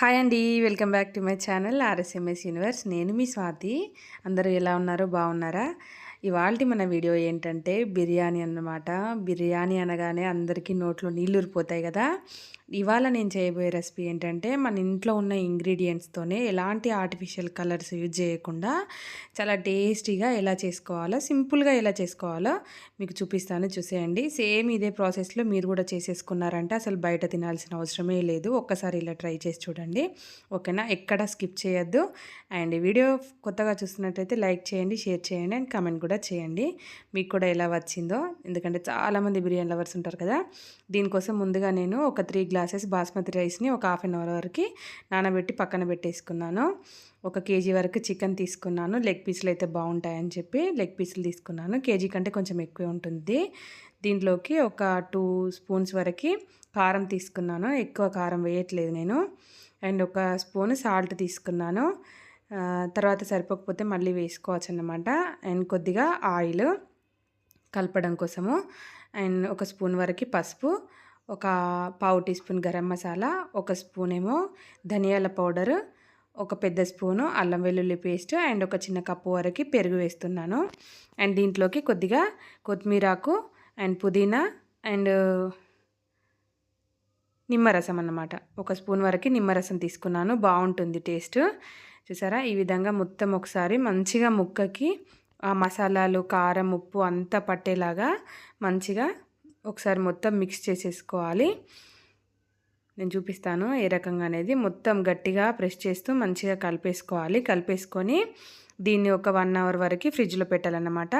Hi అండి. Welcome back to my channel RSMS universe. నేను మీ స్వాతి. అందరూ ఎలా ఉన్నారు? బాగున్నారా? ఇవాల్టి మన వీడియో ఏంటంటే బిర్యానీ అన్నమాట. బిర్యానీ అనగానే అందరికీ నోట్లో నీళ్ళూరిపోతాయి కదా! ఇవాళ నేను చేయబోయే రెసిపీ ఏంటంటే మన ఇంట్లో ఉన్న ఇంగ్రీడియంట్స్తోనే ఎలాంటి ఆర్టిఫిషియల్ కలర్స్ యూజ్ చేయకుండా చాలా టేస్టీగా ఎలా చేసుకోవాలో, సింపుల్గా ఎలా చేసుకోవాలో మీకు చూపిస్తాను, చూసేయండి. సేమ్ ఇదే ప్రాసెస్లో మీరు కూడా చేసేసుకున్నారంటే అసలు బయట తినాల్సిన అవసరమే లేదు. ఒక్కసారి ఇలా ట్రై చేసి చూడండి, ఓకేనా? ఎక్కడ స్కిప్ చేయొద్దు. అండ్ వీడియో కొత్తగా చూస్తున్నట్టయితే లైక్ చేయండి, షేర్ చేయండి అండ్ కామెంట్ కూడా చేయండి మీకు కూడా ఎలా వచ్చిందో. ఎందుకంటే చాలామంది బిర్యానీ లవర్స్ ఉంటారు కదా. దీనికోసం ముందుగా నేను ఒక 3 గ్లాసెస్ బాస్మతి రైస్ని ఒక హాఫ్ అన్ అవర్ వరకు నానబెట్టి పక్కన పెట్టేసుకున్నాను. 1 కేజీ వరకు చికెన్ తీసుకున్నాను. లెగ్ పీసులు అయితే బాగుంటాయని చెప్పి లెగ్ పీసులు తీసుకున్నాను. కేజీ కంటే కొంచెం ఎక్కువే ఉంటుంది. దీంట్లోకి ఒక 2 స్పూన్స్ వరకు కారం తీసుకున్నాను. ఎక్కువ కారం వేయట్లేదు నేను. అండ్ ఒక స్పూన్ సాల్ట్ తీసుకున్నాను. తర్వాత సరిపోకపోతే మళ్ళీ వేసుకోవచ్చు అన్నమాట. అండ్ కొద్దిగా ఆయిల్ కలపడం కోసము. అండ్ ఒక స్పూన్ వరకు పసుపు, ఒక పావు టీ స్పూన్ గరం మసాలా, ఒక స్పూన్ ఏమో ధనియాల పౌడరు, ఒక పెద్ద స్పూను అల్లం వెల్లుల్లి పేస్ట్ అండ్ ఒక చిన్న కప్పు వరకు పెరుగు వేస్తున్నాను. అండ్ దీంట్లోకి కొద్దిగా కొత్తిమీరాకు అండ్ పుదీనా అండ్ నిమ్మరసం అన్నమాట. ఒక స్పూన్ వరకు నిమ్మరసం తీసుకున్నాను, బాగుంటుంది టేస్ట్. చూసారా? ఈ విధంగా మొత్తం ఒకసారి మంచిగా ముక్కకి ఆ మసాలాలు, కారం, ఉప్పు అంతా పట్టేలాగా మంచిగా ఒకసారి మొత్తం మిక్స్ చేసేసుకోవాలి. నేను చూపిస్తాను ఏ రకంగా అనేది. మొత్తం గట్టిగా ప్రెస్ చేస్తూ మంచిగా కలిపేసుకోవాలి. కలిపేసుకొని దీన్ని ఒక 1 అవర్ వరకు ఫ్రిడ్జ్లో పెట్టాలన్నమాట.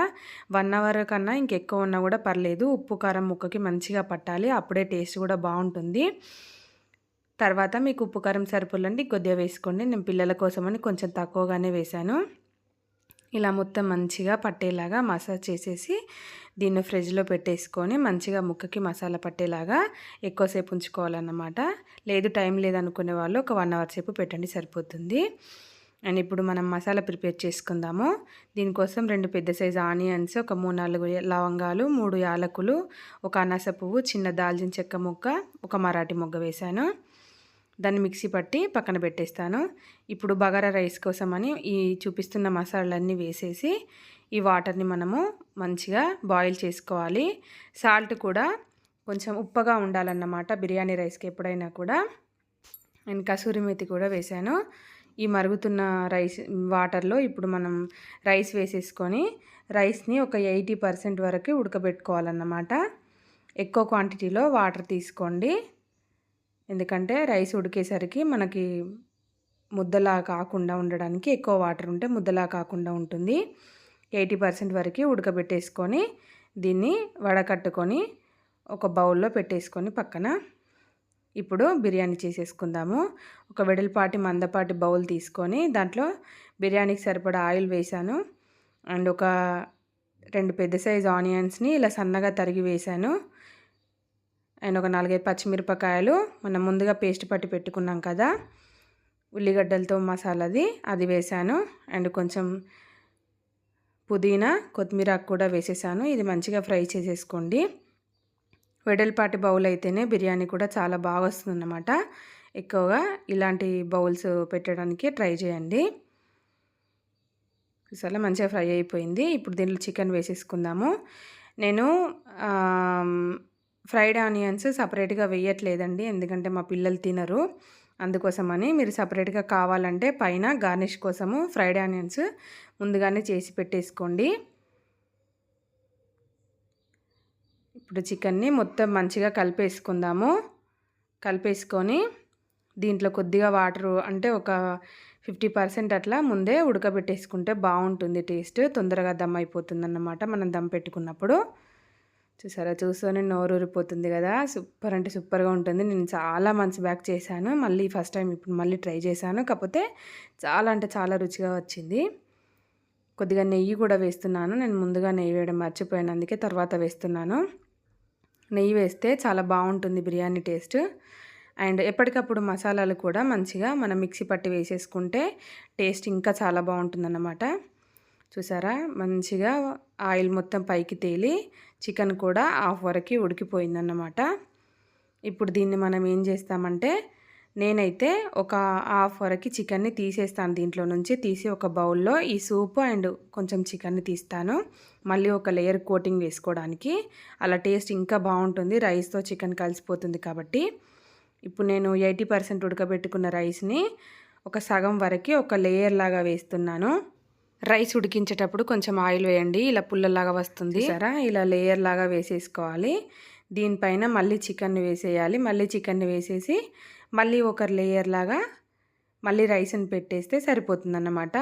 1 అవర్ కన్నా ఇంకెక్కువ ఉన్నా కూడా పర్లేదు. ఉప్పు కారం ముక్కకి మంచిగా పట్టాలి, అప్పుడే టేస్ట్ కూడా బాగుంటుంది. తర్వాత మీకు ఉప్పు కారం సరిపోలండి కొద్దిగా వేసుకోండి. నేను పిల్లల కోసమని కొంచెం తక్కువగానే వేశాను. ఇలా మొత్తం మంచిగా పట్టేలాగా మసాజ్ చేసేసి దీన్ని ఫ్రిడ్జ్లో పెట్టేసుకొని మంచిగా ముక్కకి మసాలా పట్టేలాగా ఎక్కువసేపు ఉంచుకోవాలన్నమాట. లేదు టైం లేదనుకునే వాళ్ళు ఒక 1 అవర్ సేపు పెట్టండి, సరిపోతుంది. అండ్ ఇప్పుడు మనం మసాలా ప్రిపేర్ చేసుకుందాము. దీనికోసం 2 పెద్ద సైజు ఆనియన్స్, ఒక 3-4 లవంగాలు, 3 యాలకులు, ఒక అనాస పువ్వు, చిన్న దాల్చిన చెక్క ముక్క, ఒక మరాఠీ మొగ్గ వేశాను. దాన్ని మిక్సీ పట్టి పక్కన పెట్టేస్తాను. ఇప్పుడు బగారా రైస్ కోసమని ఈ చూపిస్తున్న మసాలాలన్నీ వేసేసి ఈ వాటర్ని మనము మంచిగా బాయిల్ చేసుకోవాలి. సాల్ట్ కూడా కొంచెం ఉప్పగా ఉండాలన్నమాట బిర్యానీ రైస్కి ఎప్పుడైనా కూడా. అండ్ కసూరి మేతి కూడా వేసాను. ఈ మరుగుతున్న వాటర్లో ఇప్పుడు మనం రైస్ వేసేసుకొని రైస్ని ఒక 80% వరకు ఉడకబెట్టుకోవాలన్నమాట. ఎక్కువ క్వాంటిటీలో వాటర్ తీసుకోండి, ఎందుకంటే రైస్ ఉడికేసరికి మనకి ముద్దలా కాకుండా ఉండడానికి ఎక్కువ వాటర్ ఉంటే ముద్దలా కాకుండా ఉంటుంది. 80% వరకు ఉడకబెట్టేసుకొని దీన్ని వడకట్టుకొని ఒక బౌల్లో పెట్టేసుకొని పక్కన ఇప్పుడు బిర్యానీ చేసేసుకుందాము. ఒక వెడల్పాటి మందపాటి బౌల్ తీసుకొని దాంట్లో బిర్యానీకి సరిపడా ఆయిల్ వేసాను. అండ్ ఒక 2 పెద్ద సైజు ఆనియన్స్ని ఇలా సన్నగా తరిగి వేసాను. అండ్ ఒక 4-5 పచ్చిమిరపకాయలు మనం ముందుగా పేస్ట్ పట్టి పెట్టుకున్నాం కదా ఉల్లిగడ్డలతో మసాలాది, అది వేసాను. అండ్ కొంచెం పుదీనా, కొత్తిమీర కూడా వేసేసాను. ఇది మంచిగా ఫ్రై చేసేసుకోండి. వెడల్పాటి బౌల్ అయితేనే బిర్యానీ కూడా చాలా బాగా వస్తుందన్నమాట. ఎక్కువగా ఇలాంటి బౌల్స్ పెట్టడానికి ట్రై చేయండి. చాలా మంచిగా ఫ్రై అయిపోయింది. ఇప్పుడు దీంట్లో చికెన్ వేసేసుకుందాము. నేను ఫ్రైడ్ ఆనియన్స్ సపరేట్గా వేయట్లేదండి, ఎందుకంటే మా పిల్లలు తినరు. అందుకోసమని మీరు సపరేట్గా కావాలంటే పైన గార్నిష్ కోసము ఫ్రైడ్ ఆనియన్స్ ముందుగానే చేసి పెట్టేసుకోండి. ఇప్పుడు చికెన్ని మొత్తం మంచిగా కలిపేసుకుందాము. కలిపేసుకొని దీంట్లో కొద్దిగా వాటర్ అంటే ఒక 50% అట్లా ముందే ఉడకబెట్టేసుకుంటే బాగుంటుంది. టేస్ట్ తొందరగా దమ్ అయిపోతుంది అన్నమాట మనం దమ్ పెట్టుకున్నప్పుడు. చూసారా? చూస్తూనే నోరు ఊరిపోతుంది కదా. సూపర్ అంటే సూపర్గా ఉంటుంది. నేను చాలా మంత్స్ బ్యాక్ చేశాను, మళ్ళీ ఫస్ట్ టైం ఇప్పుడు మళ్ళీ ట్రై చేశాను. కాకపోతే చాలా అంటే చాలా రుచిగా వచ్చింది. కొద్దిగా నెయ్యి కూడా వేస్తున్నాను. నేను ముందుగా నెయ్యి వేయడం మర్చిపోయాను, అందుకే తర్వాత వేస్తున్నాను. నెయ్యి వేస్తే చాలా బాగుంటుంది బిర్యానీ టేస్ట్. అండ్ ఎప్పటికప్పుడు మసాలాలు కూడా మంచిగా మనం మిక్సీ పట్టి వేసేసుకుంటే టేస్ట్ ఇంకా చాలా బాగుంటుందన్నమాట. చూసారా? మంచిగా ఆయిల్ మొత్తం పైకి తేలి చికెన్ కూడా హాఫ్ వరకు ఉడికిపోయిందన్నమాట. ఇప్పుడు దీన్ని మనం ఏం చేస్తామంటే నేనైతే ఒక హాఫ్ వరకు చికెన్ని తీసేస్తాను, దీంట్లో నుంచి తీసి ఒక బౌల్లో ఈ సూప్ అండ్ కొంచెం చికెన్ని తీస్తాను, మళ్ళీ ఒక లేయర్ కోటింగ్ వేసుకోవడానికి. అలా టేస్ట్ ఇంకా బాగుంటుంది, రైస్తో చికెన్ కలిసిపోతుంది కాబట్టి. ఇప్పుడు నేను 80% ఉడకబెట్టుకున్న రైస్ని ఒక సగం వరకు ఒక లేయర్ లాగా వేస్తున్నాను. రైస్ ఉడికించేటప్పుడు కొంచెం ఆయిల్ వేయండి, ఇలా పుల్లలాగా వస్తుంది సరే. ఇలా లేయర్ లాగా వేసేసుకోవాలి. దీనిపైన మళ్ళీ చికెన్ని వేసేయాలి, మళ్ళీ చికెన్ని వేసేసి మళ్ళీ ఒక లేయర్ లాగా మళ్ళీ రైస్ని పెట్టేస్తే సరిపోతుందన్నమాట.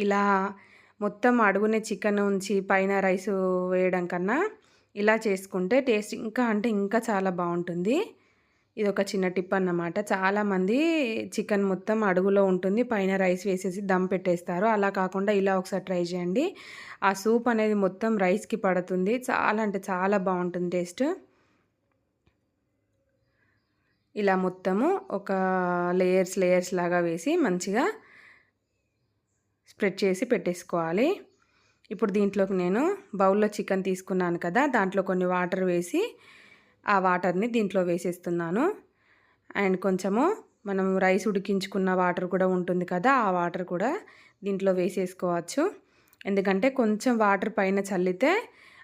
ఇలా మొత్తం అడుగునే చికెన్ ఉంచి పైన రైస్ వేయడం కన్నా ఇలా చేసుకుంటే టేస్ట్ ఇంకా అంటే ఇంకా చాలా బాగుంటుంది. ఇది ఒక చిన్న టిప్ అన్నమాట. చాలామంది చికెన్ మొత్తం అడుగులో ఉంటుంది, పైన రైస్ వేసేసి దమ్ పెట్టేస్తారు. అలా కాకుండా ఇలా ఒకసారి ట్రై చేయండి. ఆ సూప్ అనేది మొత్తం రైస్కి పడుతుంది, చాలా అంటే చాలా బాగుంటుంది టేస్ట్. ఇలా మొత్తము ఒక లేయర్స్ లాగా వేసి మంచిగా స్ప్రెడ్ చేసి పెట్టేసుకోవాలి. ఇప్పుడు దీంట్లోకి నేను బౌల్లో చికెన్ తీసుకున్నాను కదా, దాంట్లో కొన్ని వాటర్ వేసి ఆ వాటర్ని దీంట్లో వేసేస్తున్నాను. అండ్ కొంచెము మనం రైస్ ఉడికించుకున్న వాటర్ కూడా ఉంటుంది కదా, ఆ వాటర్ కూడా దీంట్లో వేసేసుకోవచ్చు. ఎందుకంటే కొంచెం వాటర్ పైన చల్లితే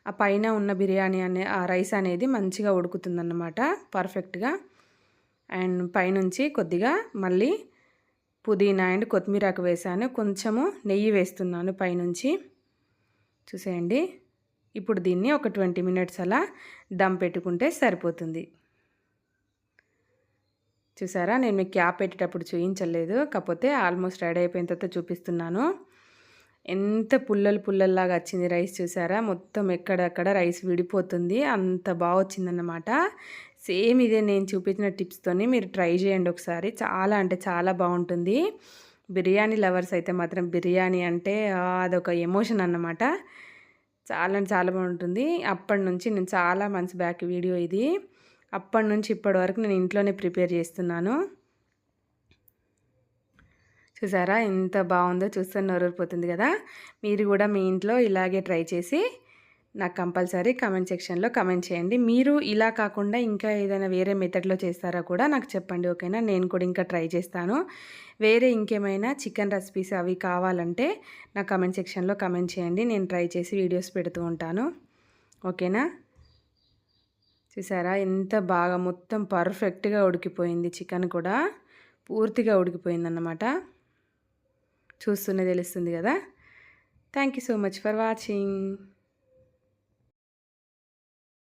ఆ పైన ఉన్న బిర్యానీ ఆ రైస్ అనేది మంచిగా ఉడుకుతుందన్నమాట పర్ఫెక్ట్గా. అండ్ పైనుంచి కొద్దిగా మళ్ళీ పుదీనా అండ్ కొత్తిమీరాకు వేసాను, కొంచెము నెయ్యి వేస్తున్నాను పైనుంచి. చూసేయండి. ఇప్పుడు దీన్ని ఒక 20 minutes అలా దమ్ పెట్టుకుంటే సరిపోతుంది. చూసారా, నేను మీకు క్యాప్ పెట్టేటప్పుడు చూపించలేదు, కాకపోతే ఆల్మోస్ట్ రెడీ అయిపోయిన తర్వాత చూపిస్తున్నాను. ఎంత పుల్లల్లాగా వచ్చింది రైస్, చూసారా, మొత్తం ఎక్కడక్కడ రైస్ విడిపోతుంది, అంత బాగా వచ్చిందన్నమాట. సేమ్ ఇదే నేను చూపించిన టిప్స్తోని మీరు ట్రై చేయండి ఒకసారి, చాలా అంటే చాలా బాగుంటుంది. బిర్యానీ లవర్స్ అయితే మాత్రం బిర్యానీ అంటే అదొక ఎమోషన్ అన్నమాట. చాలా అంటే చాలా బాగుంటుంది. అప్పటి నుంచి నేను చాలా మంత్స్ బ్యాక్ వీడియో ఇది, అప్పటి నుంచి ఇప్పటి వరకు నేను ఇంట్లోనే ప్రిపేర్ చేస్తున్నాను. చూసారా ఎంత బాగుందో, చూస్తే నోరూరిపోతుంది కదా. మీరు కూడా మీ ఇంట్లో ఇలాగే ట్రై చేసి నాకు కంపల్సరీ కమెంట్ సెక్షన్లో కమెంట్ చేయండి. మీరు ఇలా కాకుండా ఇంకా ఏదైనా వేరే మెథడ్లో చేస్తారా కూడా నాకు చెప్పండి, ఓకేనా. నేను కూడా ఇంకా ట్రై చేస్తాను. వేరే ఇంకేమైనా చికెన్ రెసిపీస్ అవి కావాలంటే నా కమెంట్ సెక్షన్లో కమెంట్ చేయండి, నేను ట్రై చేసి వీడియోస్ పెడుతూ ఉంటాను, ఓకేనా. చూసారా ఎంత బాగా మొత్తం పర్ఫెక్ట్గా ఉడికిపోయింది, చికెన్ కూడా పూర్తిగా ఉడికిపోయిందన్నమాట. చూస్తూనే తెలుస్తుంది కదా. Thank you so much for watching.